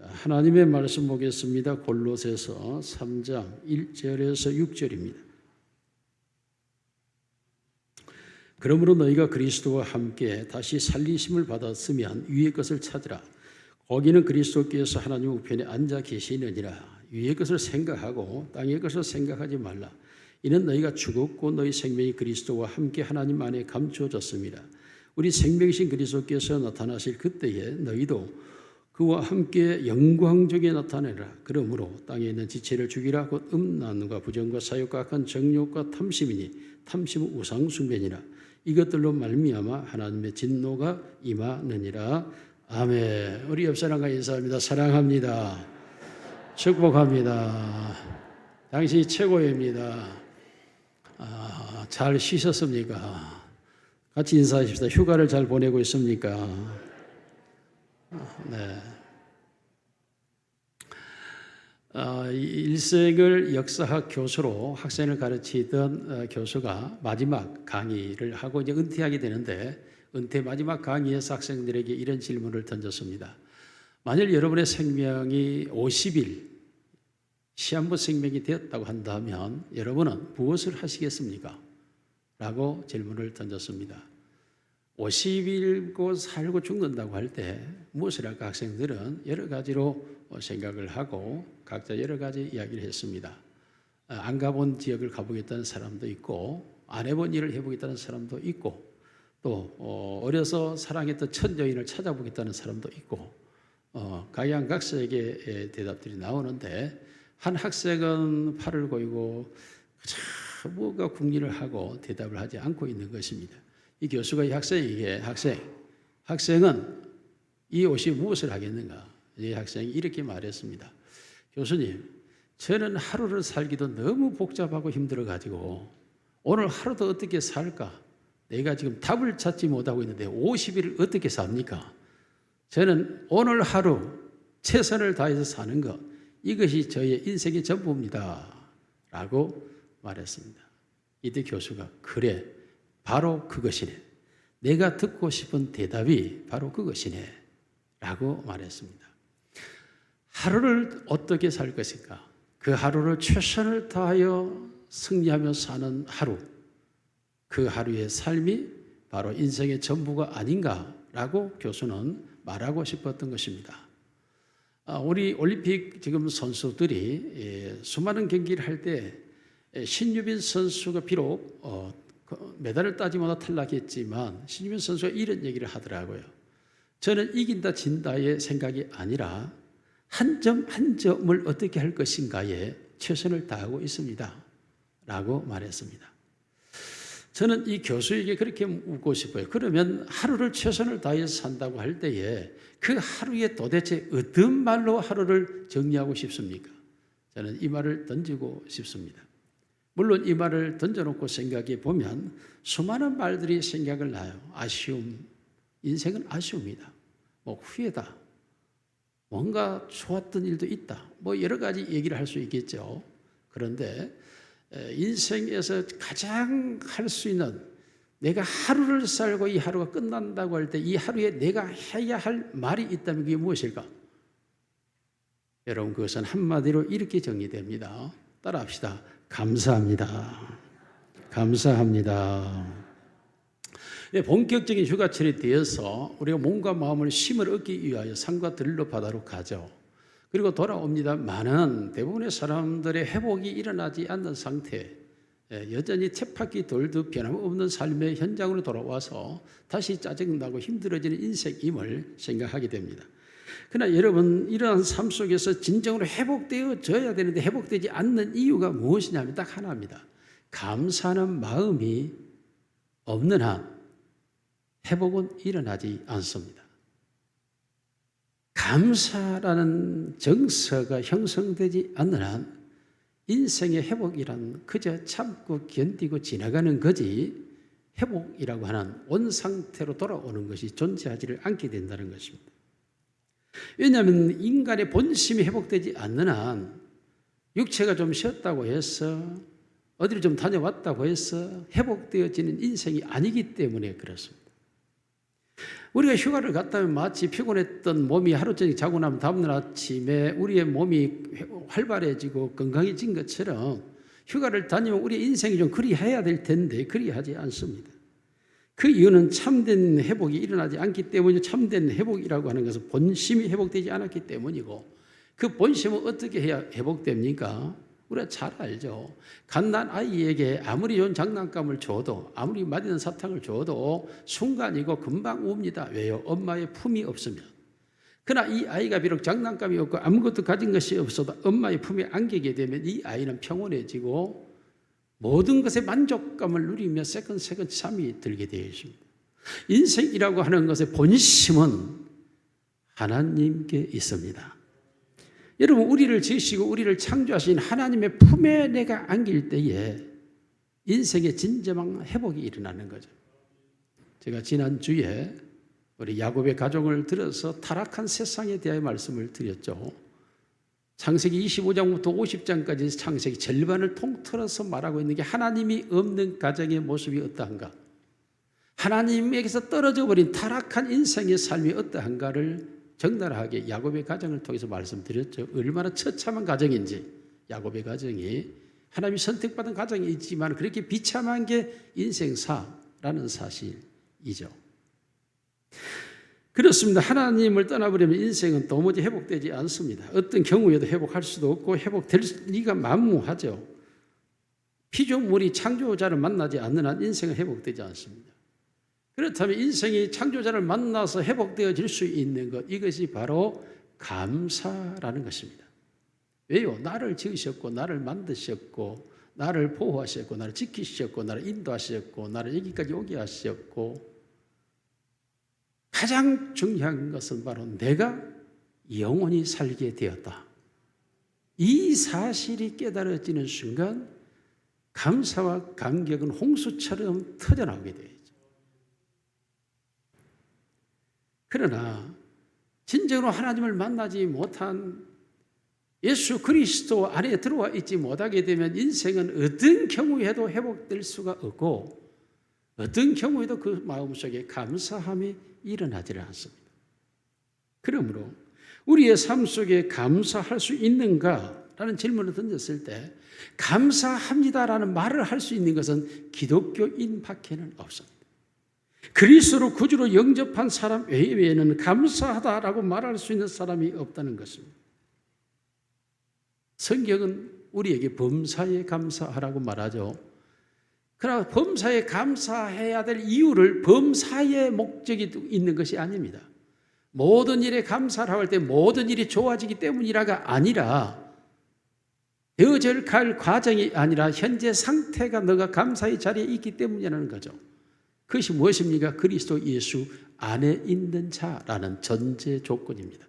하나님의 말씀 보겠습니다. 골로새서 3장 1절에서 6절입니다. 그러므로 너희가 그리스도와 함께 다시 살리심을 받았으면 위의 것을 찾으라. 거기는 그리스도께서 하나님 우편에 앉아 계시느니라. 위의 것을 생각하고 땅의 것을 생각하지 말라. 이는 너희가 죽었고 너희 생명이 그리스도와 함께 하나님 안에 감추어졌습니다. 우리 생명이신 그리스도께서 나타나실 그때에 너희도 그와 함께 영광 중에 나타내라. 그러므로 땅에 있는 지체를 죽이라. 곧 음란과 부정과 사욕과 악한 정욕과 탐심이니 탐심은 우상 숭배니라. 이것들로 말미암아 하나님의 진노가 임하느니라. 아멘. 우리 옆 사람과 인사합니다. 사랑합니다. 축복합니다. 당신이 최고입니다. 잘 쉬셨습니까? 같이 인사하십시다. 휴가를 잘 보내고 있습니까? 네. 일생을 역사학 교수로 학생을 가르치던 교수가 마지막 강의를 하고 이제 은퇴하게 되는데, 은퇴 마지막 강의에서 학생들에게 이런 질문을 던졌습니다. 만일 여러분의 생명이 50일 시한부 생명이 되었다고 한다면 여러분은 무엇을 하시겠습니까? 라고 질문을 던졌습니다. 50일고 살고 죽는다고 할 때 무엇을 할까? 학생들은 여러 가지로 생각을 하고 각자 여러 가지 이야기를 했습니다. 안 가본 지역을 가보겠다는 사람도 있고, 안 해본 일을 해보겠다는 사람도 있고, 또 어려서 사랑했던 첫 여인을 찾아보겠다는 사람도 있고, 각양각색의 대답들이 나오는데, 한 학생은 팔을 고이고 뭐가 궁리를 하고 대답을 하지 않고 있는 것입니다. 이 교수가 이 학생에게 학생은 이 옷이 무엇을 하겠는가? 이 학생이 이렇게 말했습니다. 교수님, 저는 하루를 살기도 너무 복잡하고 힘들어가지고 오늘 하루도 어떻게 살까? 내가 지금 답을 찾지 못하고 있는데 50일을 어떻게 삽니까? 저는 오늘 하루 최선을 다해서 사는 것, 이것이 저의 인생의 전부입니다. 라고 말했습니다. 이때 교수가 그래, 바로 그것이네. 내가 듣고 싶은 대답이 바로 그것이네. 라고 말했습니다. 하루를 어떻게 살 것인가? 그 하루를 최선을 다하여 승리하며 사는 하루. 그 하루의 삶이 바로 인생의 전부가 아닌가라고 교수는 말하고 싶었던 것입니다. 우리 올림픽 지금 선수들이 수많은 경기를 할 때 신유빈 선수가 비록 메달을 따지 못하 탈락했지만 신유빈 선수가 이런 얘기를 하더라고요. 저는 이긴다 진다의 생각이 아니라 한 점 한 점을 어떻게 할 것인가에 최선을 다하고 있습니다. 라고 말했습니다. 저는 이 교수에게 그렇게 묻고 싶어요. 그러면 하루를 최선을 다해서 산다고 할 때에 그 하루에 도대체 어떤 말로 하루를 정리하고 싶습니까? 저는 이 말을 던지고 싶습니다. 물론 이 말을 던져놓고 생각해 보면 수많은 말들이 생각을 나요. 아쉬움, 인생은 아쉬움이다. 뭐 후회다. 뭔가 좋았던 일도 있다. 뭐 여러 가지 얘기를 할 수 있겠죠. 그런데 인생에서 가장 할 수 있는, 내가 하루를 살고 이 하루가 끝난다고 할 때 이 하루에 내가 해야 할 말이 있다면 그게 무엇일까? 여러분, 그것은 한마디로 이렇게 정리됩니다. 따라합시다. 감사합니다. 감사합니다. 본격적인 휴가철이 되어서 우리가 몸과 마음을 쉼을 얻기 위하여 산과 들로 바다로 가죠. 그리고 돌아옵니다만은 대부분의 사람들의 회복이 일어나지 않는 상태, 여전히 쳇바퀴 돌듯 변함없는 삶의 현장으로 돌아와서 다시 짜증나고 힘들어지는 인생임을 생각하게 됩니다. 그러나 여러분, 이러한 삶 속에서 진정으로 회복되어져야 되는데 회복되지 않는 이유가 무엇이냐면 딱 하나입니다. 감사하는 마음이 없는 한 회복은 일어나지 않습니다. 감사라는 정서가 형성되지 않는 한 인생의 회복이란 그저 참고 견디고 지나가는 거지, 회복이라고 하는 원상태로 돌아오는 것이 존재하지를 않게 된다는 것입니다. 왜냐하면 인간의 본심이 회복되지 않는 한 육체가 좀 쉬었다고 해서 어디를 좀 다녀왔다고 해서 회복되어지는 인생이 아니기 때문에 그렇습니다. 우리가 휴가를 갔다 오면 마치 피곤했던 몸이 하루 종일 자고 나면 다음날 아침에 우리의 몸이 활발해지고 건강해진 것처럼 휴가를 다니면 우리 인생이 좀 그리해야 될 텐데 그리하지 않습니다. 그 이유는 참된 회복이 일어나지 않기 때문이고, 참된 회복이라고 하는 것은 본심이 회복되지 않았기 때문이고, 그 본심은 어떻게 해야 회복됩니까? 우리가 잘 알죠. 갓난 아이에게 아무리 좋은 장난감을 줘도, 아무리 맛있는 사탕을 줘도 순간이고 금방 웁니다. 왜요? 엄마의 품이 없으면. 그러나 이 아이가 비록 장난감이 없고 아무것도 가진 것이 없어도 엄마의 품에 안기게 되면 이 아이는 평온해지고 모든 것에 만족감을 누리며 새근새근 잠이 들게 되어 있습니다. 인생이라고 하는 것의 본심은 하나님께 있습니다. 여러분, 우리를 지으시고 우리를 창조하신 하나님의 품에 내가 안길 때에 인생의 진정한 회복이 일어나는 거죠. 제가 지난주에 우리 야곱의 가정을 들어서 타락한 세상에 대하여 말씀을 드렸죠. 창세기 25장부터 50장까지 창세기 절반을 통틀어서 말하고 있는 게 하나님이 없는 가정의 모습이 어떠한가, 하나님에게서 떨어져 버린 타락한 인생의 삶이 어떠한가를 적나라하게 야곱의 가정을 통해서 말씀드렸죠. 얼마나 처참한 가정인지, 야곱의 가정이 하나님이 선택받은 가정이 있지만 그렇게 비참한 게 인생사라는 사실이죠. 그렇습니다. 하나님을 떠나버리면 인생은 도무지 회복되지 않습니다. 어떤 경우에도 회복할 수도 없고 회복될 리가 만무하죠. 피조물이 창조자를 만나지 않는 한 인생은 회복되지 않습니다. 그렇다면 인생이 창조자를 만나서 회복되어질 수 있는 것, 이것이 바로 감사라는 것입니다. 왜요? 나를 지으셨고 나를 만드셨고 나를 보호하셨고 나를 지키셨고 나를 인도하셨고 나를 여기까지 오게 하셨고, 가장 중요한 것은 바로 내가 영원히 살게 되었다. 이 사실이 깨달아지는 순간 감사와 감격은 홍수처럼 터져나오게 되죠. 그러나 진정으로 하나님을 만나지 못한, 예수 그리스도 안에 들어와 있지 못하게 되면 인생은 어떤 경우에도 회복될 수가 없고 어떤 경우에도 그 마음속에 감사함이 일어나지 않습니다. 그러므로 우리의 삶 속에 감사할 수 있는가라는 질문을 던졌을 때 감사합니다라는 말을 할 수 있는 것은 기독교인 밖에는 없습니다. 그리스도로 구주로 영접한 사람 외에는 감사하다라고 말할 수 있는 사람이 없다는 것입니다. 성경은 우리에게 범사에 감사하라고 말하죠. 그러나 범사에 감사해야 될 이유를 범사의 목적이 있는 것이 아닙니다. 모든 일에 감사를 할 때 모든 일이 좋아지기 때문이라가 아니라, 되어질 과정이 아니라 현재 상태가 너가 감사의 자리에 있기 때문이라는 거죠. 그것이 무엇입니까? 그리스도 예수 안에 있는 자라는 전제 조건입니다.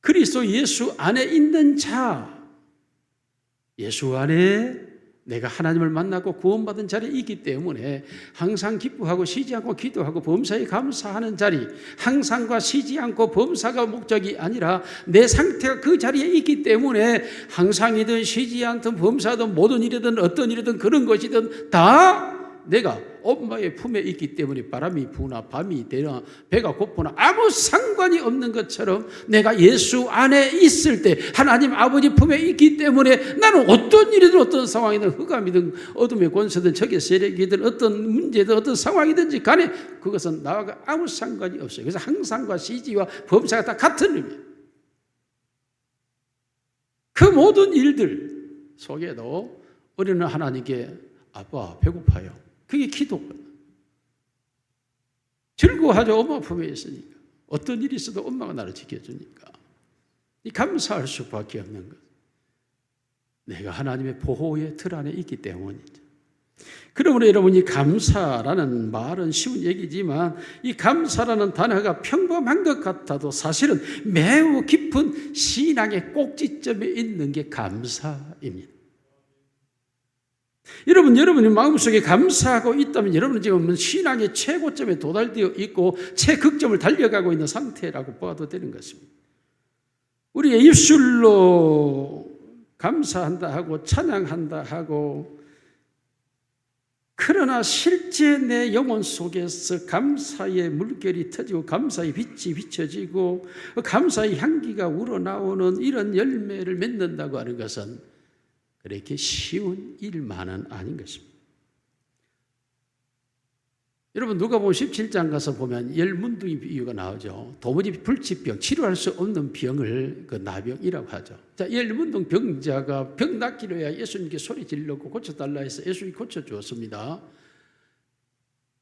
그리스도 예수 안에 있는 자, 예수 안에 내가 하나님을 만나고 구원받은 자리에 있기 때문에 항상 기뻐하고 쉬지 않고 기도하고 범사에 감사하는 자리, 항상과 쉬지 않고 범사가 목적이 아니라 내 상태가 그 자리에 있기 때문에 항상이든 쉬지 않든 범사든 모든 일이든 어떤 일이든 그런 것이든 다 내가 엄마의 품에 있기 때문에 바람이 부나 밤이 되나 배가 고프나 아무 상관이 없는 것처럼 내가 예수 안에 있을 때 하나님 아버지 품에 있기 때문에 나는 어떤 일이든 어떤 상황이든 흑암이든 어둠의 권세든 적의 세력이든 어떤 문제든 어떤 상황이든지 간에 그것은 나와 아무 상관이 없어요. 그래서 항상과 시지와 범사가 다 같은 의미예요. 그 모든 일들 속에도 우리는 하나님께 아빠 배고파요. 그게 기도거든요. 즐거워하죠. 엄마 품에 있으니까. 어떤 일이 있어도 엄마가 나를 지켜주니까. 이 감사할 수밖에 없는 것. 내가 하나님의 보호의 틀 안에 있기 때문이죠. 그러므로 여러분이 감사라는 말은 쉬운 얘기지만 이 감사라는 단어가 평범한 것 같아도 사실은 매우 깊은 신앙의 꼭지점에 있는 게 감사입니다. 여러분이 마음속에 감사하고 있다면 여러분은 지금 신앙의 최고점에 도달되어 있고 최극점을 달려가고 있는 상태라고 봐도 되는 것입니다. 우리의 입술로 감사한다 하고 찬양한다 하고 그 그러나 실제 내 영혼 속에서 감사의 물결이 터지고 감사의 빛이 비춰지고 감사의 향기가 우러나오는 이런 열매를 맺는다고 하는 것은 그렇게 쉬운 일만은 아닌 것입니다. 여러분 누가복음 17장 가서 보면 열문둥이 비유가 나오죠. 도무지 불치병, 치료할 수 없는 병을 그 나병이라고 하죠. 자, 열문둥 병자가 병 낫기로 해야 예수님께 소리 질렀고 고쳐달라 해서 예수님이 고쳐주었습니다.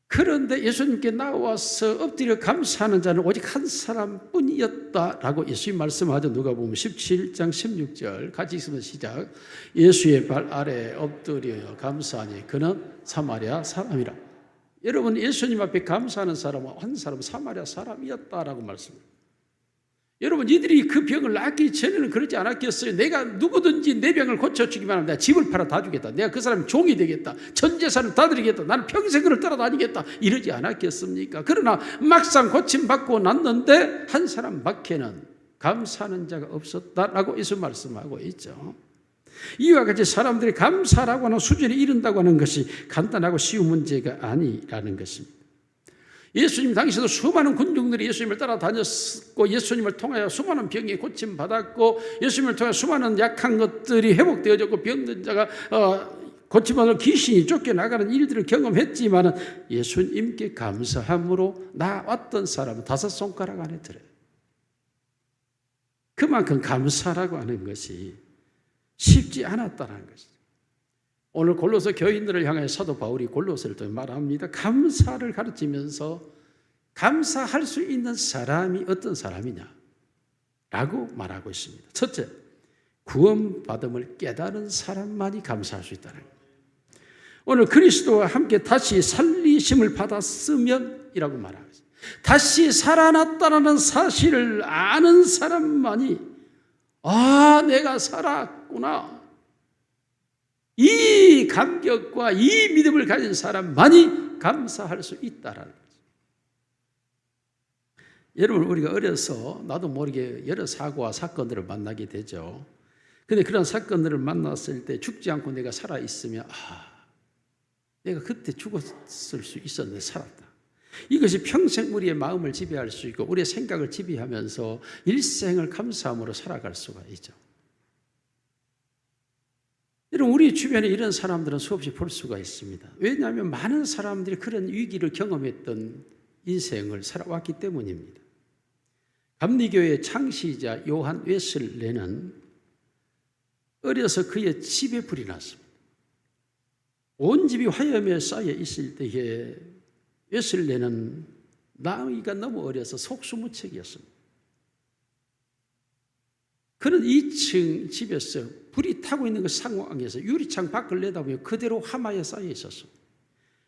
그런데 예수님께 나와서 엎드려 감사하는 자는 오직 한 사람뿐이었다라고 예수님 말씀하죠. 누가복음 17장 16절 같이 있으면 시작. 예수의 발 아래에 엎드려 감사하니 그는 사마리아 사람이라. 여러분 예수님 앞에 감사하는 사람은 한 사람은 사마리아 사람이었다라고 말씀합니다. 여러분 이들이 그 병을 낫기 전에는 그러지 않았겠어요? 내가 누구든지 내 병을 고쳐주기만 하면 내가 집을 팔아 다 주겠다. 내가 그 사람이 종이 되겠다. 전 재산을 다 드리겠다. 나는 평생 그를 따라다니겠다. 이러지 않았겠습니까? 그러나 막상 고침받고 났는데 한 사람밖에는 감사하는 자가 없었다라고 예수 말씀하고 있죠. 이와 같이 사람들이 감사라고 하는 수준에 이른다고 하는 것이 간단하고 쉬운 문제가 아니라는 것입니다. 예수님 당시에도 수많은 군중들이 예수님을 따라다녔고 예수님을 통하여 수많은 병이 고침받았고 예수님을 통하여 수많은 약한 것들이 회복되어졌고 병든 자가 고침받아 귀신이 쫓겨나가는 일들을 경험했지만 예수님께 감사함으로 나왔던 사람은 5손가락 안에 들어요. 그만큼 감사라고 하는 것이 쉽지 않았다는 것이죠. 오늘 골로새 교인들을 향해 사도 바울이 골로새를 통해 말합니다. 감사를 가르치면서 감사할 수 있는 사람이 어떤 사람이냐 라고 말하고 있습니다. 첫째, 구원받음을 깨달은 사람만이 감사할 수 있다는 거예요. 오늘 그리스도와 함께 다시 살리심을 받았으면 이라고 말하고 있습니다. 다시 살아났다는 사실을 아는 사람만이 내가 살았구나. 이 감격과 이 믿음을 가진 사람만이 감사할 수 있다라는 거죠. 여러분 우리가 어려서 나도 모르게 여러 사고와 사건들을 만나게 되죠. 그런데 그런 사건들을 만났을 때 죽지 않고 내가 살아있으면 내가 그때 죽었을 수 있었는데 살았다. 이것이 평생 우리의 마음을 지배할 수 있고 우리의 생각을 지배하면서 일생을 감사함으로 살아갈 수가 있죠. 여러분 우리 주변에 이런 사람들은 수없이 볼 수가 있습니다. 왜냐하면 많은 사람들이 그런 위기를 경험했던 인생을 살아왔기 때문입니다. 감리교의 창시자 요한 웨슬레는 어려서 그의 집에 불이 났습니다. 온 집이 화염에 쌓여 있을 때에 웨슬레는 나이가 너무 어려서 속수무책이었습니다. 그는 2층 집에서 불이 타고 있는 그 상황에서 유리창 밖을 내다보며 그대로 화마에 쌓여 있었습니다.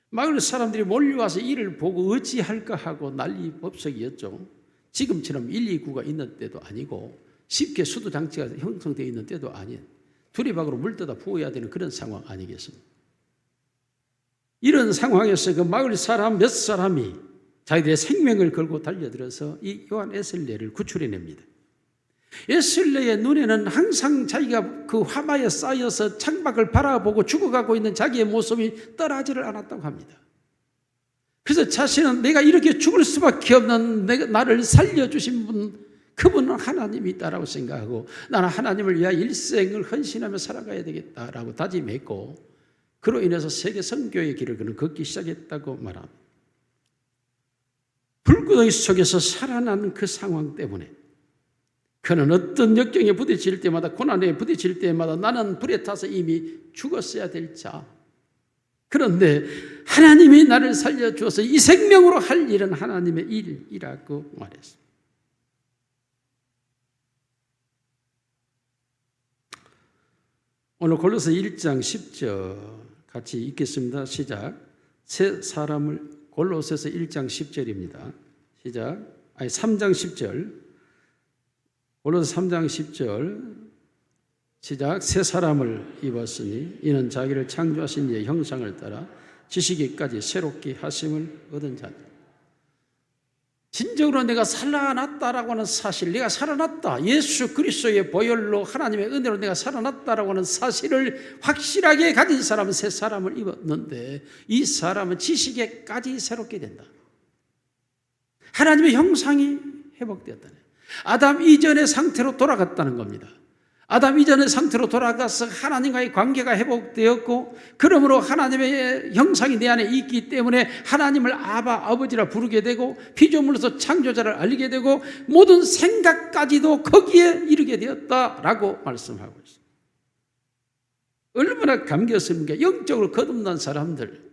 마을 사람들이 몰려와서 이를 보고 어찌할까 하고 난리법석이었죠. 지금처럼 119가 있는 때도 아니고 쉽게 수도장치가 형성되어 있는 때도 아닌 두리박으로 물 떠다 부어야 되는 그런 상황 아니겠습니까? 이런 상황에서 그 마을 사람 몇 사람이 자기들의 생명을 걸고 달려들어서 이 요한 웨슬레를 구출해냅니다. 웨슬레의 눈에는 항상 자기가 그 화마에 쌓여서 창밖을 바라보고 죽어가고 있는 자기의 모습이 떠나지를 않았다고 합니다. 그래서 자신은 내가 이렇게 죽을 수밖에 없는 나를 살려주신 분, 그분은 하나님이 있다라고 생각하고 나는 하나님을 위하여 일생을 헌신하며 살아가야 되겠다라고 다짐했고 그로 인해서 세계 선교의 길을 그는 걷기 시작했다고 말합니다. 불구덩이 속에서 살아난 그 상황 때문에 그는 어떤 역경에 부딪힐 때마다 고난에 부딪힐 때마다 나는 불에 타서 이미 죽었어야 될 자. 그런데 하나님이 나를 살려주어서 이 생명으로 할 일은 하나님의 일이라고 말했습니다. 오늘 골로새 1장 10절 같이 읽겠습니다. 시작. 새 사람을 골로새서 1장 10절입니다. 시작. 3장 10절. 골로새 3장 10절 시작. 새 사람을 입었으니 이는 자기를 창조하신 이의 형상을 따라 지식에까지 새롭게 하심을 얻은 자들. 진정으로 내가 살아났다라고 하는 사실, 내가 살아났다, 예수 그리스도의 보혈로 하나님의 은혜로 내가 살아났다라고 하는 사실을 확실하게 가진 사람은 새 사람을 입었는데, 이 사람은 지식에까지 새롭게 된다. 하나님의 형상이 회복되었다네. 아담 이전의 상태로 돌아갔다는 겁니다. 아담 이전의 상태로 돌아가서 하나님과의 관계가 회복되었고, 그러므로 하나님의 형상이 내 안에 있기 때문에 하나님을 아바, 아버지라 부르게 되고, 피조물로서 창조자를 알게 되고, 모든 생각까지도 거기에 이르게 되었다라고 말씀하고 있습니다. 얼마나 감격스럽습니까? 영적으로 거듭난 사람들,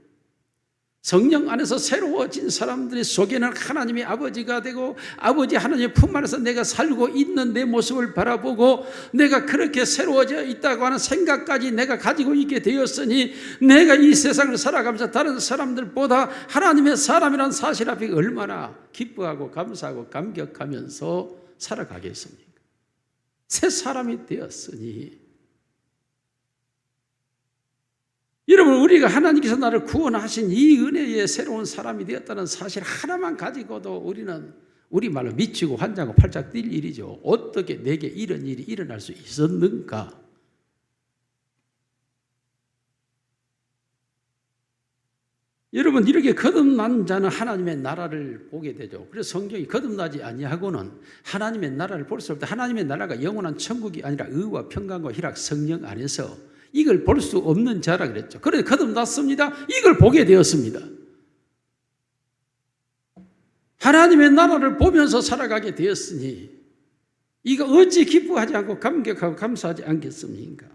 성령 안에서 새로워진 사람들의 속에는 하나님의 아버지가 되고, 아버지 하나님의 품 안에서 내가 살고 있는 내 모습을 바라보고, 내가 그렇게 새로워져 있다고 하는 생각까지 내가 가지고 있게 되었으니, 내가 이 세상을 살아가면서 다른 사람들보다 하나님의 사람이라는 사실 앞에 얼마나 기뻐하고 감사하고 감격하면서 살아가겠습니까? 새 사람이 되었으니, 여러분, 우리가 하나님께서 나를 구원하신 이 은혜의 새로운 사람이 되었다는 사실 하나만 가지고도 우리 말로 미치고 환장하고 팔짝 뛸 일이죠. 어떻게 내게 이런 일이 일어날 수 있었는가? 여러분, 이렇게 거듭난 자는 하나님의 나라를 보게 되죠. 그래서 성경이 거듭나지 아니하고는 하나님의 나라를 볼 수 없다. 하나님의 나라가 영원한 천국이 아니라 의와 평강과 희락, 성령 안에서 이걸 볼 수 없는 자라 그랬죠. 그래서 거듭났습니다. 이걸 보게 되었습니다. 하나님의 나라를 보면서 살아가게 되었으니 이거 어찌 기뻐하지 않고 감격하고 감사하지 않겠습니까?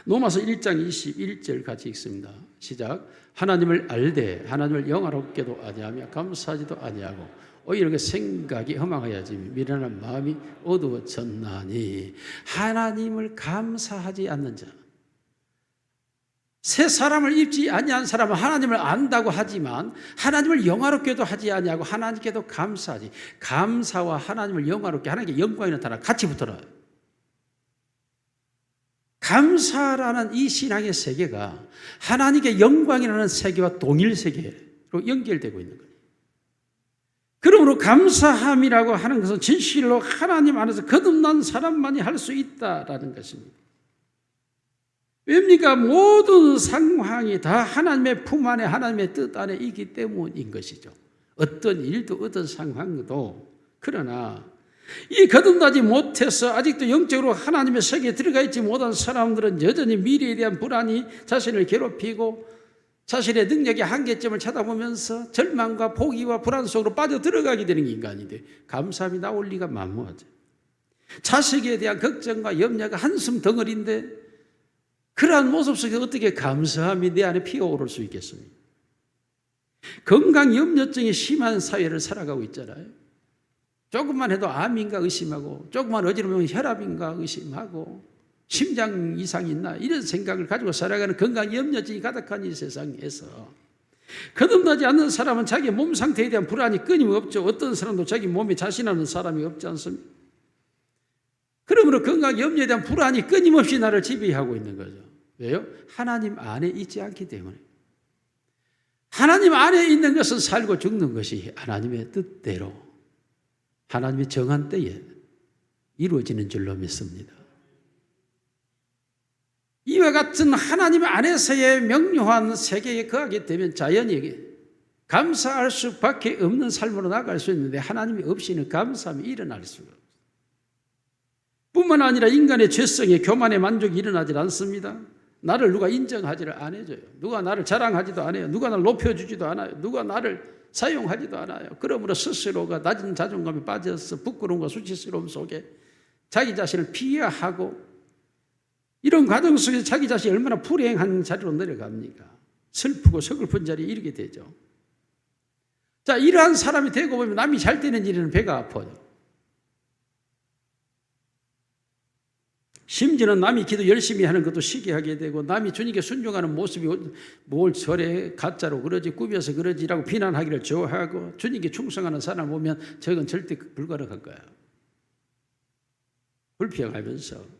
로마서 1장 21절 같이 읽습니다. 시작. 하나님을 알되 하나님을 영화롭게도 아니하며 감사하지도 아니하고 오히려 그 생각이 허망하여지 미련한 마음이 어두워졌나니, 하나님을 감사하지 않는 자, 새 사람을 입지 아니한 사람은 하나님을 안다고 하지만 하나님을 영화롭게도 하지 아니하고 하나님께도 감사하지. 감사와 하나님을 영화롭게, 하나님께 영광이라는 단어가 같이 붙어요. 감사라는 이 신앙의 세계가 하나님께 영광이라는 세계와 동일 세계로 연결되고 있는 거예요. 그러므로 감사함이라고 하는 것은 진실로 하나님 안에서 거듭난 사람만이 할 수 있다라는 것입니다. 왜입니까? 모든 상황이 다 하나님의 품 안에, 하나님의 뜻 안에 있기 때문인 것이죠. 어떤 일도 어떤 상황도. 그러나 이 거듭나지 못해서 아직도 영적으로 하나님의 세계에 들어가 있지 못한 사람들은 여전히 미래에 대한 불안이 자신을 괴롭히고 자신의 능력의 한계점을 쳐다보면서 절망과 포기와 불안 속으로 빠져들어가게 되는 인간인데, 감사함이 나올 리가 만무하죠. 자식에 대한 걱정과 염려가 한숨 덩어리인데 그러한 모습 속에 어떻게 감사함이 내 안에 피어오를 수 있겠습니까? 건강 염려증이 심한 사회를 살아가고 있잖아요. 조금만 해도 암인가 의심하고, 조금만 어지러우면 혈압인가 의심하고, 심장 이상이 있나 이런 생각을 가지고 살아가는 건강 염려증이 가득한 이 세상에서 거듭나지 않는 사람은 자기 몸 상태에 대한 불안이 끊임없죠. 어떤 사람도 자기 몸에 자신하는 사람이 없지 않습니까? 그러므로 건강 염려에 대한 불안이 끊임없이 나를 지배하고 있는 거죠. 왜요? 하나님 안에 있지 않기 때문에. 하나님 안에 있는 것은 살고 죽는 것이 하나님의 뜻대로, 하나님의 정한 때에 이루어지는 줄로 믿습니다. 이와 같은 하나님 안에서의 명료한 세계에 거하게 되면 자연히 감사할 수밖에 없는 삶으로 나갈 수 있는데, 하나님이 없이는 감사함이 일어날 수가 없어요. 뿐만 아니라 인간의 죄성에 교만의 만족이 일어나질 않습니다. 나를 누가 인정하지를 안 해줘요. 누가 나를 자랑하지도 않아요. 누가 나를 높여주지도 않아요. 누가 나를 사용하지도 않아요. 그러므로 스스로가 낮은 자존감에 빠져서 부끄러움과 수치스러움 속에 자기 자신을 비하하고, 이런 과정 속에서 자기 자신이 얼마나 불행한 자리로 내려갑니까? 슬프고 서글픈 자리에 이르게 되죠. 자, 이러한 사람이 되고 보면 남이 잘 되는 일에는 배가 아파요. 심지어는 남이 기도 열심히 하는 것도 시기하게 되고, 남이 주님께 순종하는 모습이 뭘 저래 가짜로 그러지, 꾸며서 그러지라고 비난하기를 좋아하고, 주님께 충성하는 사람을 보면 저건 절대 불가능할 거야. 불평하면서.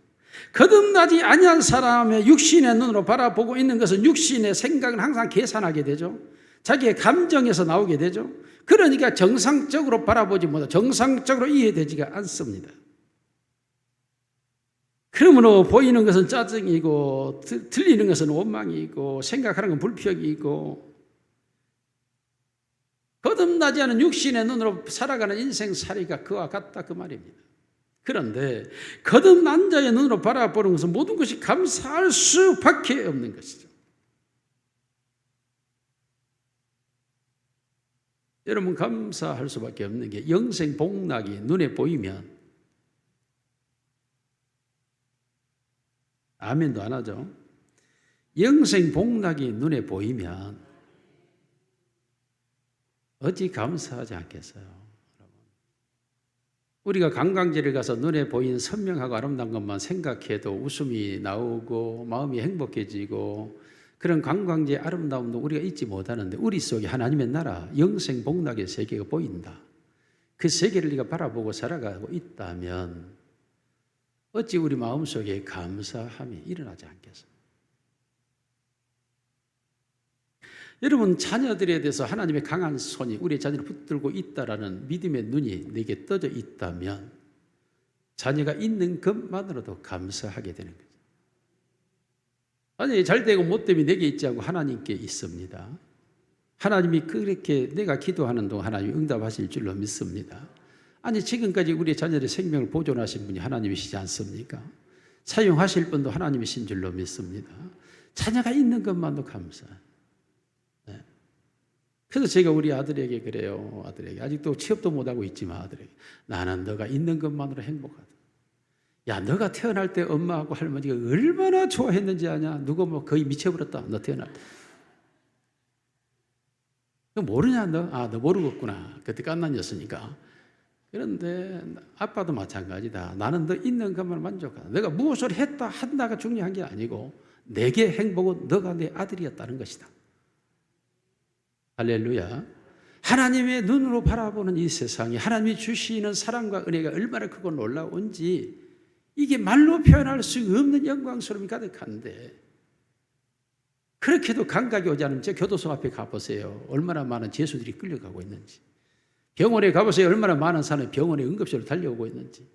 거듭나지 아니한 사람의 육신의 눈으로 바라보고 있는 것은 육신의 생각은 항상 계산하게 되죠. 자기의 감정에서 나오게 되죠. 그러니까 정상적으로 바라보지 못하고 정상적으로 이해되지가 않습니다. 그러므로 보이는 것은 짜증이고 들리는 것은 원망이고 생각하는 건 불평이고 거듭나지 않은 육신의 눈으로 살아가는 인생살이가 그와 같다 그 말입니다. 그런데 거듭난 자의 눈으로 바라보는 것은 모든 것이 감사할 수밖에 없는 것이죠. 여러분, 감사할 수밖에 없는 게 영생 복락이 눈에 보이면 아멘도 안 하죠. 영생 복락이 눈에 보이면 어찌 감사하지 않겠어요? 우리가 관광지를 가서 눈에 보이는 선명하고 아름다운 것만 생각해도 웃음이 나오고 마음이 행복해지고 그런 관광지의 아름다움도 우리가 잊지 못하는데 우리 속에 하나님의 나라 영생 복락의 세계가 보인다. 그 세계를 우리가 바라보고 살아가고 있다면 어찌 우리 마음속에 감사함이 일어나지 않겠어요? 여러분, 자녀들에 대해서 하나님의 강한 손이 우리 자녀를 붙들고 있다라는 믿음의 눈이 내게 떠져 있다면 자녀가 있는 것만으로도 감사하게 되는 거죠. 아니, 잘 되고 못 되면 내게 있지 않고 하나님께 있습니다. 하나님이 그렇게 내가 기도하는 동안 하나님이 응답하실 줄로 믿습니다. 아니, 지금까지 우리 자녀의 생명을 보존하신 분이 하나님이시지 않습니까? 사용하실 분도 하나님이신 줄로 믿습니다. 자녀가 있는 것만도 감사해요. 네. 그래서 제가 우리 아들에게 그래요. 아들에게 아직도 취업도 못하고 있지만 아들에게 나는 너가 있는 것만으로 행복하다. 야, 너가 태어날 때 엄마하고 할머니가 얼마나 좋아했는지 아냐? 누가 뭐 거의 미쳐버렸다. 너 태어날 때. 너 모르냐 너? 아, 너 모르겠구나. 그때 갓난이었으니까. 그런데 아빠도 마찬가지다. 나는 너 있는 것만 만족하다. 너가 무엇을 했다 한다가 중요한 게 아니고 내게 행복은 너가 내 아들이었다는 것이다. 할렐루야. 하나님의 눈으로 바라보는 이 세상이 하나님이 주시는 사랑과 은혜가 얼마나 크고 놀라운지 이게 말로 표현할 수 없는 영광스러움이 가득한데 그렇게도 감각이 오지 않으면 제 교도소 앞에 가보세요. 얼마나 많은 죄수들이 끌려가고 있는지. 병원에 가보세요. 얼마나 많은 사람이 병원에 응급실로 달려오고 있는지.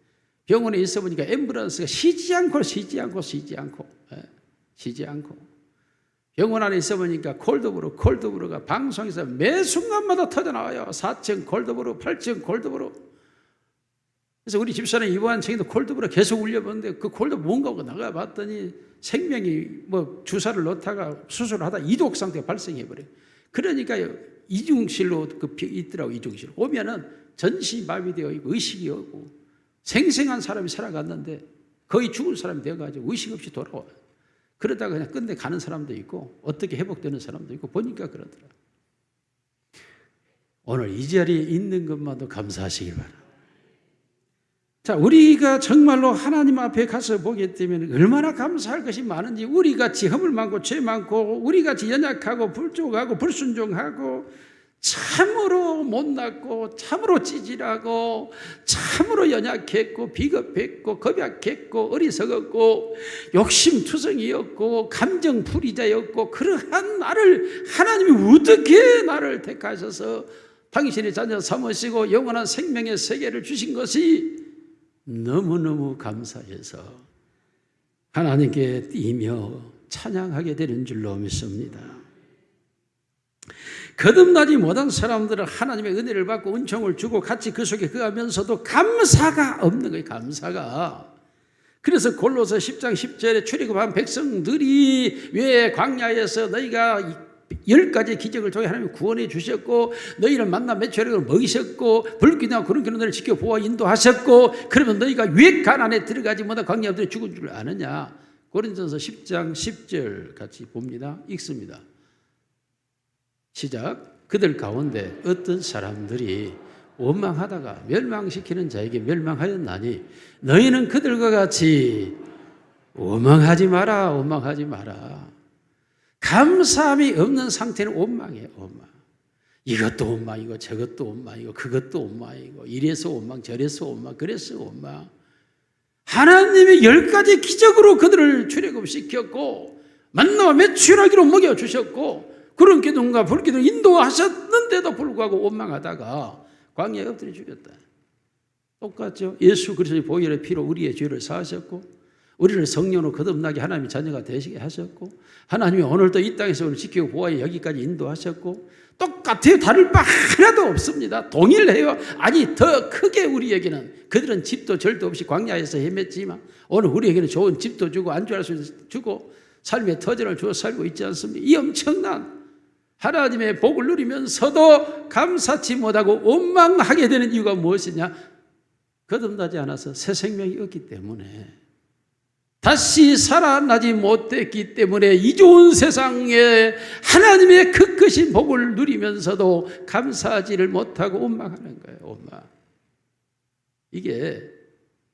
병원에 있어 보니까 앰뷸런스가 쉬지 않고 병원 안에 있어 보니까 콜드브루가 방송에서 매 순간마다 터져나와요. 4층 콜드브루, 8층 콜드브루. 그래서 우리 집사람이 입원한 층에도 콜드브루 계속 울려보는데 그 콜드브루 뭔가 하고 나가봤더니 생명이 뭐 주사를 넣다가 수술을 하다 이독 상태가 발생해버려요. 그러니까 이중실로 있더라고. 이중실 오면은 전신이 마비되어 있고 의식이 없고 생생한 사람이 살아갔는데 거의 죽은 사람이 되어가지고 의식 없이 돌아와요. 그러다가 그냥 끝내 가는 사람도 있고 어떻게 회복되는 사람도 있고 보니까 그러더라. 오늘 이 자리에 있는 것만도 감사하시길 바랍니다. 자, 우리가 정말로 하나님 앞에 가서 보게 되면 얼마나 감사할 것이 많은지 우리같이 허물 많고 죄 많고 우리같이 연약하고 불족하고 불순종하고 참으로 못났고 참으로 찌질하고 참으로 연약했고 비겁했고 겁약했고 어리석었고 욕심투성이였고 감정풀이자였고 그러한 나를 하나님이 어떻게 나를 택하셔서 당신의 자녀 삼으시고 영원한 생명의 세계를 주신 것이 너무너무 감사해서 하나님께 뛰며 찬양하게 되는 줄로 믿습니다. 거듭나지 못한 사람들은 하나님의 은혜를 받고 은총을 주고 같이 그 속에 거하면서도 감사가 없는 거예요. 감사가. 그래서 골로새 10장 10절에 출애굽한 백성들이 왜 광야에서 너희가 10가지 기적을 통해 하나님이 구원해 주셨고 너희를 만나 매초력을 먹이셨고 불기나 구름 기는 너를 지켜보아 인도하셨고 그러면 너희가 왜 가나안에 들어가지 못한 광야들이 죽은 줄 아느냐. 고린도전서 10장 10절 같이 봅니다. 읽습니다. 시작. 그들 가운데 어떤 사람들이 원망하다가 멸망시키는 자에게 멸망하였나니 너희는 그들과 같이 원망하지 마라. 감사함이 없는 상태는 원망이에요. 원망. 이것도 원망이고 저것도 원망이고 그것도 원망이고 이래서 원망 저래서 원망 그래서 원망. 하나님이 10가지 기적으로 그들을 출애굽시켰고 만나와 메추라기로 먹여주셨고 그런 기둥과 불기둥 인도하셨는데도 불구하고 원망하다가 광야에 엎드려 죽였다. 똑같죠. 예수 그리스도의 보혈의 피로 우리의 죄를 사하셨고 우리를 성령으로 거듭나게 하나님의 자녀가 되시게 하셨고 하나님이 오늘도 이 땅에서 우리를 지키고 보호하여 여기까지 인도하셨고 똑같아요. 다를 바 하나도 없습니다. 동일해요. 아니 더 크게 우리에게는 그들은 집도 절도 없이 광야에서 헤맸지만 오늘 우리에게는 좋은 집도 주고 안주할 수 주고 삶의 터전을 주어 살고 있지 않습니까? 이 엄청난 하나님의 복을 누리면서도 감사치 못하고 원망하게 되는 이유가 무엇이냐? 거듭나지 않아서 새 생명이 없기 때문에 다시 살아나지 못했기 때문에 이 좋은 세상에 하나님의 그 크신 복을 누리면서도 감사하지를 못하고 원망하는 거예요. 원망. 이게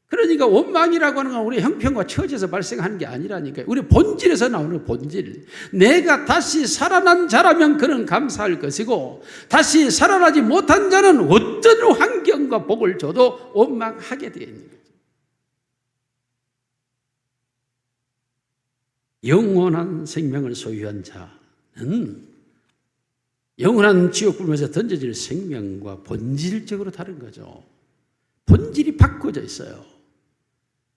그러니까 원망이라고 하는 건 우리 형편과 처지에서 발생하는 게 아니라니까요. 우리 본질에서 나오는 본질. 내가 다시 살아난 자라면 그는 감사할 것이고 다시 살아나지 못한 자는 어떤 환경과 복을 줘도 원망하게 되어 있는 거죠. 영원한 생명을 소유한 자는 영원한 지옥불에서 던져질 생명과 본질적으로 다른 거죠. 본질이 바꿔져 있어요.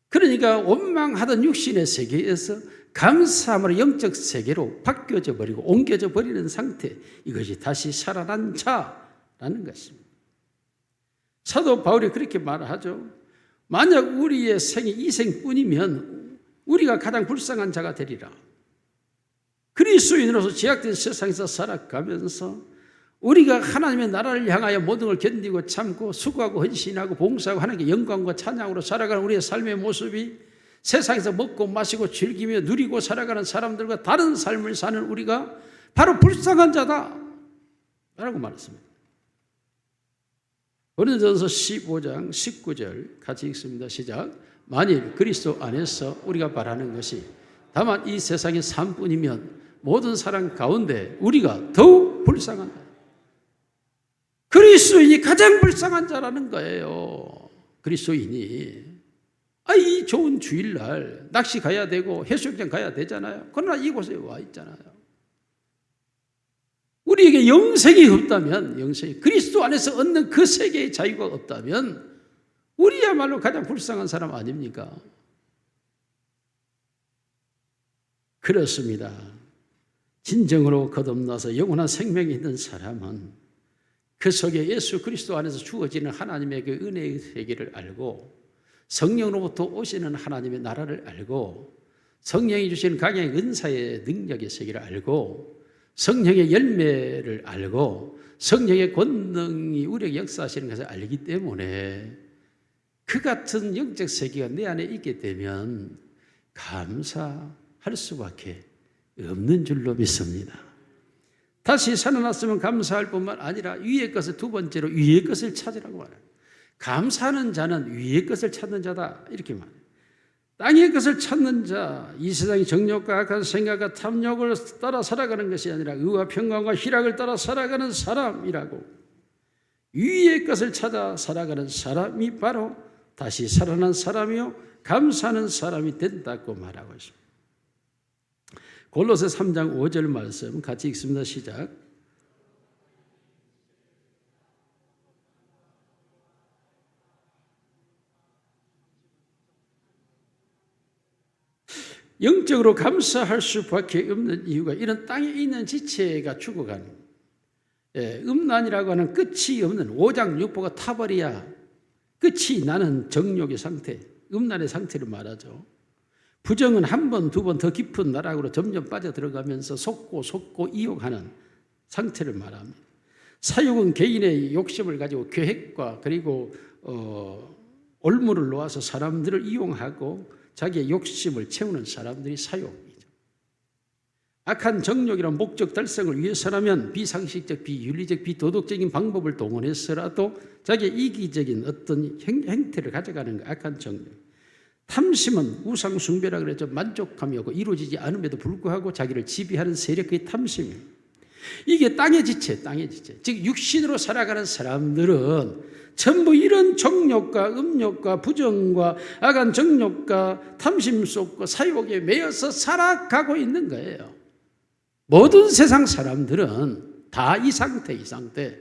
그러니까 원망하던 육신의 세계에서 감사함으로 영적 세계로 바뀌어져 버리고 옮겨져 버리는 상태, 이것이 다시 살아난 자라는 것입니다. 사도 바울이 그렇게 말하죠. 만약 우리의 생이 이 생뿐이면 우리가 가장 불쌍한 자가 되리라. 그리스도인으로서 제약된 세상에서 살아가면서 우리가 하나님의 나라를 향하여 모든 걸 견디고 참고 수고하고 헌신하고 봉사하고 하나님께 영광과 찬양으로 살아가는 우리의 삶의 모습이 세상에서 먹고 마시고 즐기며 누리고 살아가는 사람들과 다른 삶을 사는 우리가 바로 불쌍한 자다 라고 말했습니다. 고린도전서 15장 19절 같이 읽습니다. 시작. 만일 그리스도 안에서 우리가 바라는 것이 다만 이 세상의 삶뿐이면 모든 사람 가운데 우리가 더욱 불쌍한 그리스도인이 가장 불쌍한 자라는 거예요. 그리스도인이 이 좋은 주일날 낚시 가야 되고 해수욕장 가야 되잖아요. 그러나 이곳에 와 있잖아요. 우리에게 영생이 없다면, 영생이 그리스도 안에서 얻는 그 세계의 자유가 없다면 우리야말로 가장 불쌍한 사람 아닙니까? 그렇습니다. 진정으로 거듭나서 영원한 생명이 있는 사람은 그 속에 예수 그리스도 안에서 주어지는 하나님의 그 은혜의 세계를 알고 성령으로부터 오시는 하나님의 나라를 알고 성령이 주시는 각양의 은사의 능력의 세계를 알고 성령의 열매를 알고 성령의 권능이 우리에게 역사하시는 것을 알기 때문에 그 같은 영적 세계가 내 안에 있게 되면 감사할 수밖에 없는 줄로 믿습니다. 다시 살아났으면 감사할 뿐만 아니라 위의 것을 두 번째로 위의 것을 찾으라고 말해요. 감사하는 자는 위의 것을 찾는 자다 이렇게 말해요. 땅의 것을 찾는 자, 이 세상의 정욕과 악한 생각과 탐욕을 따라 살아가는 것이 아니라 의와 평강과 희락을 따라 살아가는 사람이라고. 위의 것을 찾아 살아가는 사람이 바로 다시 살아난 사람이요 감사하는 사람이 된다고 말하고 있습니다. 골로새 3장 5절 말씀 같이 읽습니다. 시작. 영적으로 감사할 수밖에 없는 이유가 이런 땅에 있는 지체가 죽어가는 음란이라고 하는 끝이 없는 오장육부가 타버려야 끝이 나는 정욕의 상태, 음란의 상태를 말하죠. 부정은 한 번, 두 번 더 깊은 나락으로 점점 빠져들어가면서 속고 이용하는 상태를 말합니다. 사욕은 개인의 욕심을 가지고 계획과 그리고 올무를 놓아서 사람들을 이용하고 자기의 욕심을 채우는 사람들이 사욕이죠. 악한 정욕이란 목적 달성을 위해서라면 비상식적, 비윤리적, 비도덕적인 방법을 동원해서라도 자기의 이기적인 어떤 행태를 가져가는 거 악한 정욕. 탐심은 우상 숭배라 그랬죠. 만족감이 없고 이루어지지 않음에도 불구하고 자기를 지배하는 세력, 그게 탐심입니다. 이게 땅의 지체. 즉 육신으로 살아가는 사람들은 전부 이런 정욕과 음욕과 부정과 악한 정욕과 탐심 속과 사욕에 매여서 살아가고 있는 거예요. 모든 세상 사람들은 다 이 상태.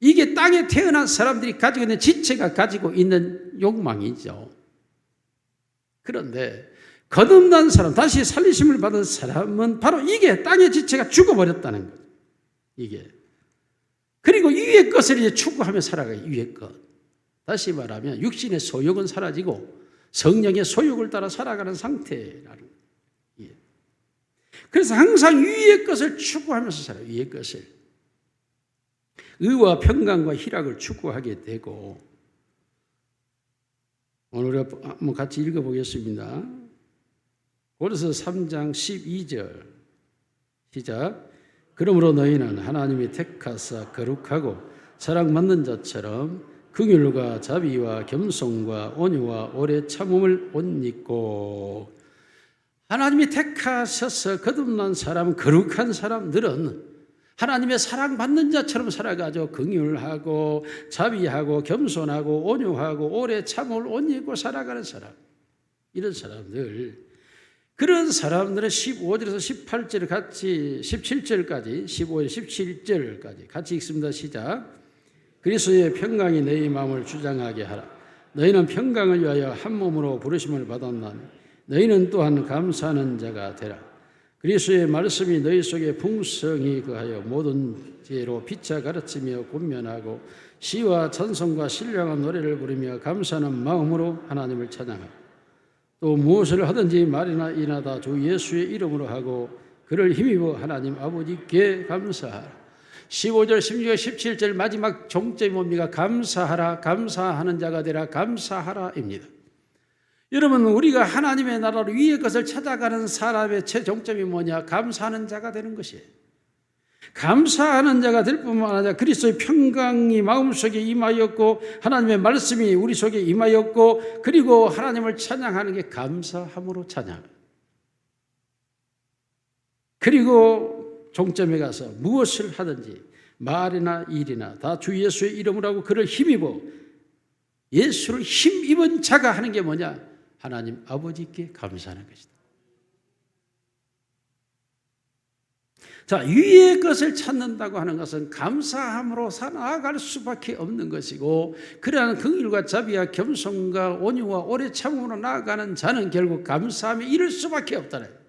이게 땅에 태어난 사람들이 가지고 있는 지체가 가지고 있는 욕망이죠. 그런데 거듭난 사람, 다시 살리심을 받은 사람은 바로 이게 땅의 지체가 죽어버렸다는 거예요. 이게. 그리고 위의 것을 이제 추구하며 살아가요. 위의 것. 다시 말하면 육신의 소욕은 사라지고 성령의 소욕을 따라 살아가는 상태라는 거예요. 그래서 항상 위의 것을 추구하면서 살아요. 위의 것을. 의와 평강과 희락을 추구하게 되고, 오늘 한번 같이 읽어보겠습니다. 고린도서 3장 12절 시작. 그러므로 너희는 하나님이 택하사 거룩하고 사랑받는 자처럼 긍휼과 자비와 겸손과 온유와 오래 참음을 옷 입고. 하나님이 택하셔서 거듭난 사람, 거룩한 사람들은 하나님의 사랑받는 자처럼 살아가죠. 긍휼하고 자비하고 겸손하고 온유하고 오래 참음을 옷 입고 살아가는 사람. 이런 사람들. 그런 사람들은 15절에서 18절 같이 17절까지 15절 17절까지 같이 읽습니다. 시작. 그리스도의 평강이 너희 마음을 주장하게 하라. 너희는 평강을 위하여 한 몸으로 부르심을 받았나니 너희는 또한 감사하는 자가 되라. 그리스도의 말씀이 너희 속에 풍성히 거하여 모든 지혜로 피차 가르치며 권면하고 시와 찬송과 신령한 노래를 부르며 감사하는 마음으로 하나님을 찬양하라. 또 무엇을 하든지 말이나 일이나 주 예수의 이름으로 하고 그를 힘입어 하나님 아버지께 감사하라. 15절, 16절, 17절 마지막 종점이 뭡니까? 감사하라, 감사하는 자가 되라, 감사하라입니다. 여러분, 우리가 하나님의 나라로 위의 것을 찾아가는 사람의 최종점이 뭐냐? 감사하는 자가 되는 것이에요. 감사하는 자가 될 뿐만 아니라 그리스도의 평강이 마음속에 임하였고 하나님의 말씀이 우리 속에 임하였고 그리고 하나님을 찬양하는 게 감사함으로 찬양. 그리고 종점에 가서 무엇을 하든지 말이나 일이나 다 주 예수의 이름으로 하고 그를 힘입어. 예수를 힘입은 자가 하는 게 뭐냐? 하나님 아버지께 감사하는 것이다. 자, 위의 것을 찾는다고 하는 것은 감사함으로 살아갈 수밖에 없는 것이고, 그러한 긍휼과 자비와 겸손과 온유와 오래 참음으로 나아가는 자는 결국 감사함에 이를 수밖에 없다는 거예요.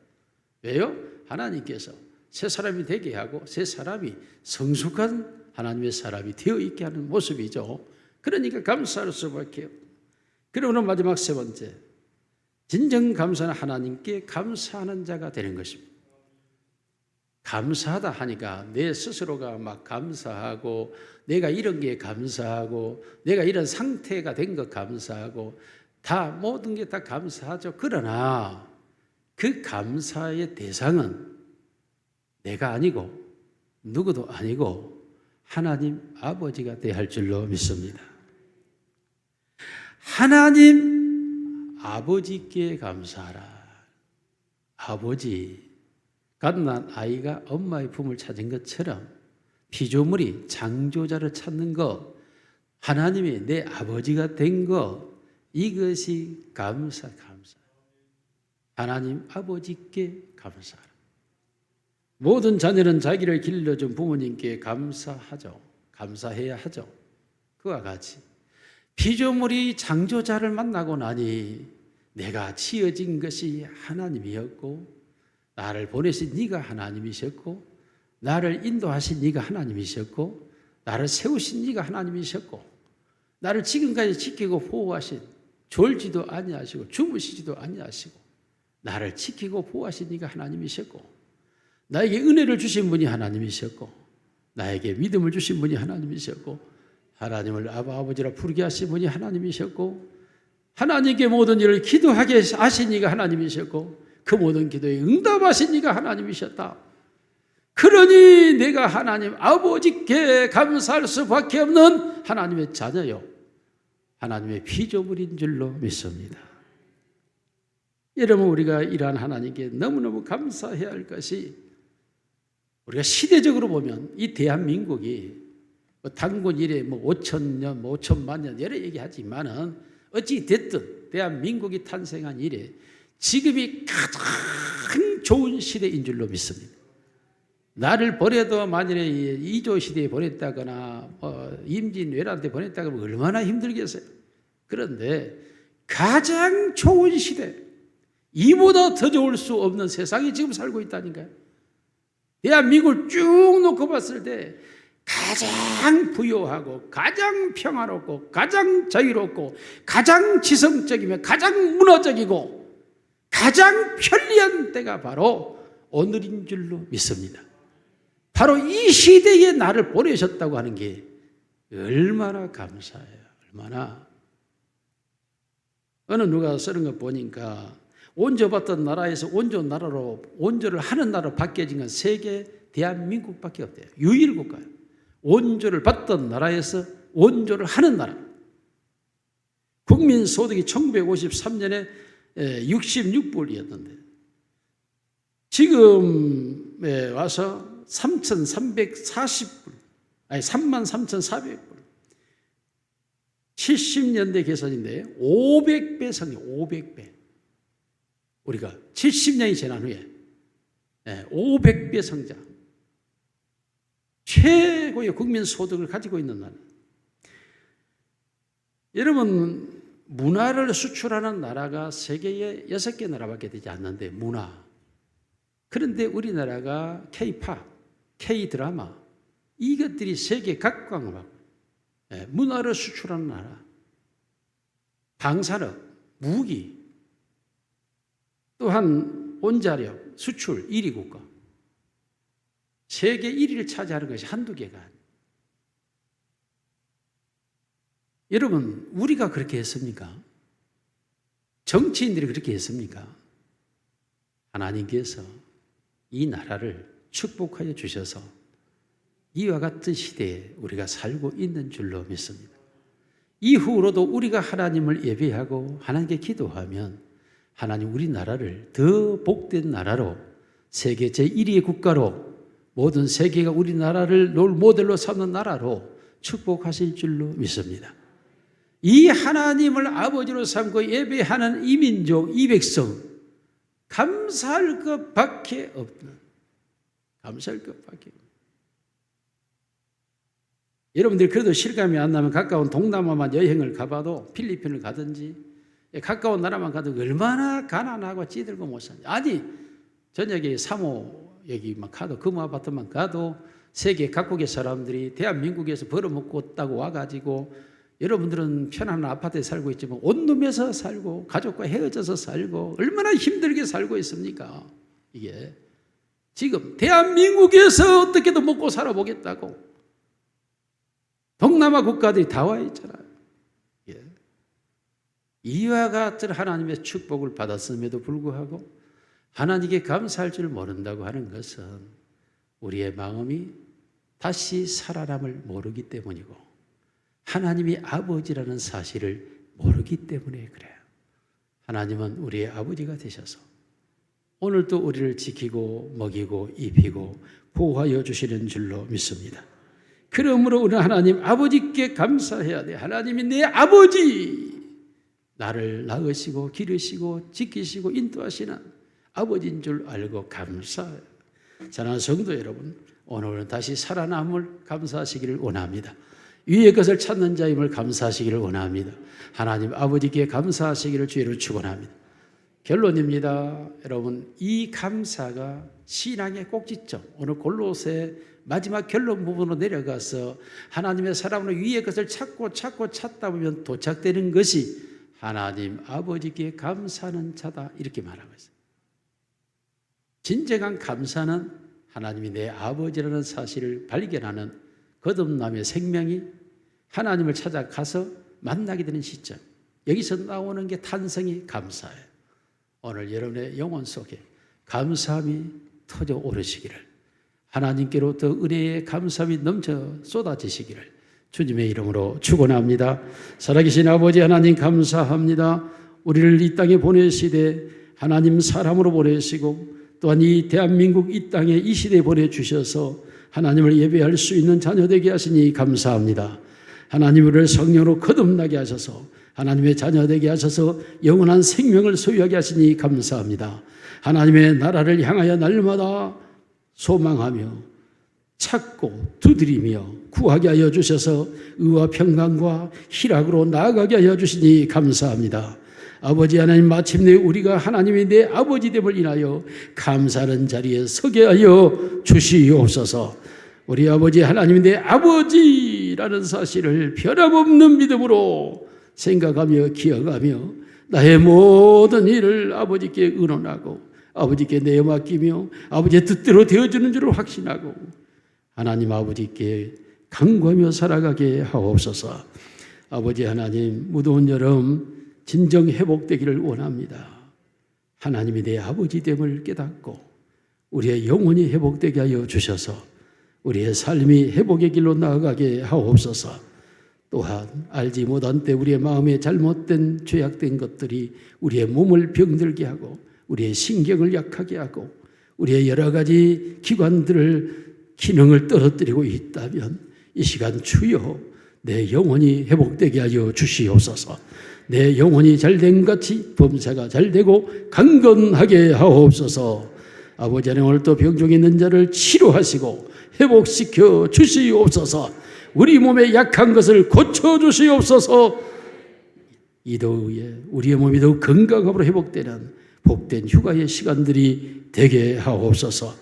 왜요? 하나님께서 새 사람이 되게 하고 새 사람이 성숙한 하나님의 사람이 되어 있게 하는 모습이죠. 그러니까 감사할 수밖에 없어요. 그러므로 마지막 세 번째, 진정 감사는 하나님께 감사하는 자가 되는 것입니다. 감사하다 하니까 내 스스로가 막 감사하고 내가 이런 게 감사하고 내가 이런 상태가 된 것 감사하고 다 모든 게 다 감사하죠. 그러나 그 감사의 대상은 내가 아니고 누구도 아니고 하나님 아버지가 되어야 할 줄로 믿습니다. 하나님 아버지께 감사하라. 아버지, 갓난 아이가 엄마의 품을 찾은 것처럼 피조물이 창조자를 찾는 것, 하나님이 내 아버지가 된 것, 이것이 감사. 하나님 아버지께 감사하라. 모든 자녀는 자기를 길러준 부모님께 감사하죠. 감사해야 하죠. 그와 같이 피조물이 창조자를 만나고 나니 내가 지어진 것이 하나님이었고 나를 보내신 네가 하나님이셨고 나를 인도하신 네가 하나님이셨고 나를 세우신 네가 하나님이셨고 나를 지금까지 지키고 보호하신, 졸지도 아니하시고 주무시지도 아니하시고 나를 지키고 보호하신 네가 하나님이셨고 나에게 은혜를 주신 분이 하나님이셨고 나에게 믿음을 주신 분이 하나님이셨고 하나님을 아버지라 부르게 하신 분이 하나님이셨고 하나님께 모든 일을 기도하게 하신 이가 하나님이셨고 그 모든 기도에 응답하신 이가 하나님이셨다. 그러니 내가 하나님 아버지께 감사할 수밖에 없는 하나님의 자녀요, 하나님의 피조물인 줄로 믿습니다. 여러분, 우리가 이러한 하나님께 너무너무 감사해야 할 것이, 우리가 시대적으로 보면 이 대한민국이 단군 이래 5,000년, 5천만 년 여러 얘기하지만은 어찌 됐든 대한민국이 탄생한 이래 지금이 가장 좋은 시대인 줄로 믿습니다. 나를 보내도 만일에 이조 시대에 보냈다거나 임진 왜란 때 보냈다거나 얼마나 힘들겠어요. 그런데 가장 좋은 시대, 이보다 더 좋을 수 없는 세상에 지금 살고 있다니까요. 대한민국을 쭉 놓고 봤을 때 가장 부유하고 가장 평화롭고 가장 자유롭고 가장 지성적이며 가장 문화적이고 가장 편리한 때가 바로 오늘인 줄로 믿습니다. 바로 이 시대에 나를 보내셨다고 하는 게 얼마나 감사해요. 얼마나. 어느 누가 쓰는 거 보니까 온조받던 나라에서 온조 나라로 온조를 하는 나라로 바뀌어진 건 세계 대한민국밖에 없대요. 유일 국가예요. 온조를 받던 나라에서 온조를 하는 나라. 국민소득이 1953년에 66불이었는데 지금에 와서 3,340불, 아니 33,400불. 70년대 계산인데 500배 성장, 500배. 우리가 70년이 지난 후에 500배 성장. 최고의 국민 소득을 가지고 있는 나라. 여러분, 문화를 수출하는 나라가 세계에 6개 나라밖에 되지 않는데, 문화. 그런데 우리나라가 K-팝, K-드라마, 이것들이 세계 각광을 문화를 수출하는 나라. 방산업, 무기, 또한 원자력, 수출 1위 국가. 세계 1위를 차지하는 것이 한두 개가 아니에요. 여러분, 우리가 그렇게 했습니까? 정치인들이 그렇게 했습니까? 하나님께서 이 나라를 축복하여 주셔서 이와 같은 시대에 우리가 살고 있는 줄로 믿습니다. 이후로도 우리가 하나님을 예배하고 하나님께 기도하면 하나님 우리나라를 더 복된 나라로, 세계 제1위의 국가로, 모든 세계가 우리나라를 롤 모델로 삼는 나라로 축복하실 줄로 믿습니다. 이 하나님을 아버지로 삼고 예배하는 이 민족, 이 백성, 감사할 것밖에 없는, 감사할 것밖에 없는. 여러분들이 그래도 실감이 안 나면 가까운 동남아만 여행을 가봐도, 필리핀을 가든지 가까운 나라만 가도 얼마나 가난하고 찌들고 못 사냐. 아니, 저녁에 사모 여기만 가도, 금호 아파트만 가도 세계 각국의 사람들이 대한민국에서 벌어먹고 있다고 와가지고, 여러분들은 편안한 아파트에 살고 있지만 원룸에서 살고 가족과 헤어져서 살고 얼마나 힘들게 살고 있습니까? 이게 지금 대한민국에서 어떻게든 먹고 살아보겠다고 동남아 국가들이 다 와 있잖아요. 예. 이와 같은 하나님의 축복을 받았음에도 불구하고 하나님께 감사할 줄 모른다고 하는 것은 우리의 마음이 다시 살아남을 모르기 때문이고, 하나님이 아버지라는 사실을 모르기 때문에 그래요. 하나님은 우리의 아버지가 되셔서 오늘도 우리를 지키고 먹이고 입히고 보호하여 주시는 줄로 믿습니다. 그러므로 우리는 하나님 아버지께 감사해야 돼. 하나님이 내 아버지, 나를 낳으시고 기르시고 지키시고 인도하시는 아버지인 줄 알고 감사해요. 사랑하는 성도 여러분, 오늘은 다시 살아남을 감사하시기를 원합니다. 위의 것을 찾는 자임을 감사하시기를 원합니다. 하나님 아버지께 감사하시기를 주의로 축원합니다. 결론입니다. 여러분, 이 감사가 신앙의 꼭지점, 오늘 골로새 마지막 결론 부분으로 내려가서 하나님의 사람으로 위의 것을 찾다 보면 도착되는 것이 하나님 아버지께 감사하는 자다, 이렇게 말하고 있어요. 진정한 감사는 하나님이 내 아버지라는 사실을 발견하는 거듭남의 생명이 하나님을 찾아가서 만나게 되는 시점, 여기서 나오는 게 탄성이 감사예요. 오늘 여러분의 영혼 속에 감사함이 터져 오르시기를, 하나님께로부터 은혜의 감사함이 넘쳐 쏟아지시기를 주님의 이름으로 축원합니다. 살아계신 아버지 하나님 감사합니다. 우리를 이 땅에 보내시되 하나님 사람으로 보내시고 또한 이 대한민국 이 땅에 이 시대에 보내주셔서 하나님을 예배할 수 있는 자녀 되게 하시니 감사합니다. 하나님 우리를 성령으로 거듭나게 하셔서 하나님의 자녀 되게 하셔서 영원한 생명을 소유하게 하시니 감사합니다. 하나님의 나라를 향하여 날마다 소망하며 찾고 두드리며 구하게 하여 주셔서 의와 평강과 희락으로 나아가게 하여 주시니 감사합니다. 아버지 하나님, 마침내 우리가 하나님의 내 아버지됨을 인하여 감사하는 자리에 서게 하여 주시옵소서. 우리 아버지 하나님의 내 아버지라는 사실을 변함없는 믿음으로 생각하며 기억하며 나의 모든 일을 아버지께 의논하고 아버지께 내맡기며 아버지의 뜻대로 되어주는 줄을 확신하고 하나님 아버지께 간구하며 살아가게 하옵소서. 아버지 하나님, 무더운 여름 진정 회복되기를 원합니다. 하나님이 내 아버지됨을 깨닫고 우리의 영혼이 회복되게 하여 주셔서 우리의 삶이 회복의 길로 나아가게 하옵소서. 또한 알지 못한 때 우리의 마음에 잘못된 죄악된 것들이 우리의 몸을 병들게 하고 우리의 신경을 약하게 하고 우리의 여러 가지 기관들을 기능을 떨어뜨리고 있다면 이 시간 주여 내 영혼이 회복되게 하여 주시옵소서. 내 영혼이 잘된 같이 범사가 잘되고 강건하게 하옵소서. 아버지 하나님, 오늘 또 병중에 있는 자를 치료하시고 회복시켜 주시옵소서. 우리 몸에 약한 것을 고쳐주시옵소서. 이더위에 우리의 몸이 더욱 건강함으로 회복되는 복된 휴가의 시간들이 되게 하옵소서.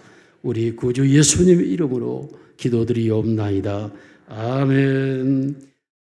우리 구주 예수님의 이름으로 기도드리옵나이다. 아멘.